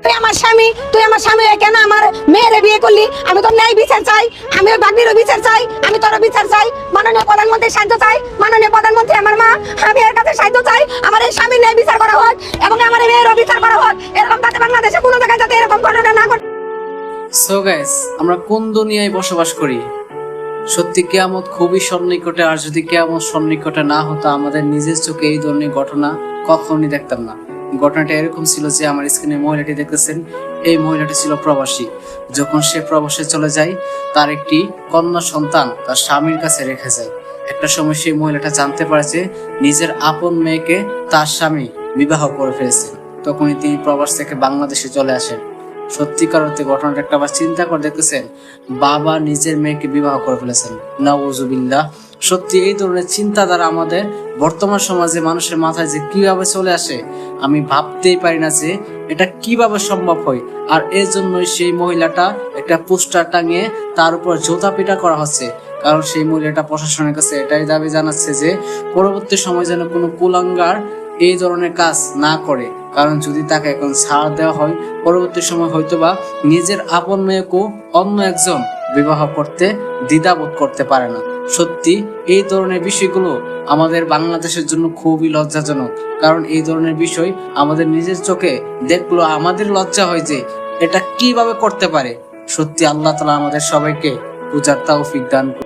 তুই আমার স্বামী কেন আমার মেয়েরে বিয়ে করলি? আমি তো ন্যায় বিচার চাই, আমি ওই বাগ্নিরও বিচার চাই, আমি তোর বিচার চাই, মাননীয় প্রধানমন্ত্রীর সাহায্য চাই, মাননীয় প্রধানমন্ত্রী আমার মা, আমি এর কাছে সাহায্য চাই, আমার এই স্বামীর ন্যায় বিচার করা হোক এবং আমার এই মেয়েরও বিচার করা হোক। এরকম যাতে বাংলাদেশে কোনো জায়গায় যাতে এরকম ঘটনা না ঘটে। সো গাইস, আমরা কোন দুনিয়ায় বসবাস করি? সত্যি কিয়ামত খুবই সন্নিকটে, আর যদি কিয়ামত সন্নিকটে না হতো আমাদের নিজের চোখে এই ধরনের ঘটনা কখনই দেখতাম না। ঘটনাটা এরকম ছিল যে আমার স্ক্রিনে মহিলাটি দেখতেছেন, এই মহিলাটি ছিল প্রবাসী। যখন সে প্রবাসে চলে যায়, তার একটি কন্যা সন্তান তার স্বামীর কাছে রেখে যায়। একটা সময় সেই মহিলাটা জানতে পারে যে নিজের আপন মেয়েকে তার স্বামী বিবাহ করে ফেলেছে। তখনই তিনি প্রবাস থেকে বাংলাদেশে চলে আসেন। সত্যিকার অর্থে ঘটনাটা একটা আবার চিন্তা করে দেখতেছেন, বাবা নিজের মেয়েকে বিবাহ করে ফেলেছেন, নাউজুবিল্লাহ। সত্যি এই ধরনের চিন্তাধারা আমাদের বর্তমান সমাজে মানুষের মাথায় যে কিভাবে চলে আসে, আমি ভাবতেই পারি না যে এটা কিভাবে সম্ভব হয়। আর এর জন্যই সেই মহিলাটা একটা পোস্টার টাঙিয়ে তার উপর জোতা পিটা করা হচ্ছে, কারণ সেই মহিলাটা প্রশাসনের কাছে এটাই দাবি জানাচ্ছে যে পরবর্তী সময় যেন কোনো কুলাঙ্গার এই ধরনের কাজ না করে। কারণ যদি তাকে এখন ছাড় দেওয়া হয়, পরবর্তী সময় হয়তোবা নিজের আপন মেয়েকেও অন্য একজন বিবাহ করতে দ্বিধাবোধ করতে পারে না। সত্যি এই ধরনের বিষয়গুলো আমাদের বাংলাদেশের জন্য খুবই লজ্জাজনক, কারণ এই ধরনের বিষয় আমাদের নিজের চোখে দেখলো আমাদের লজ্জা হয় যে এটা কিভাবে করতে পারে। সত্যি আল্লাহ তাআলা আমাদের সবাইকে বুঝার তৌফিক দান করুন।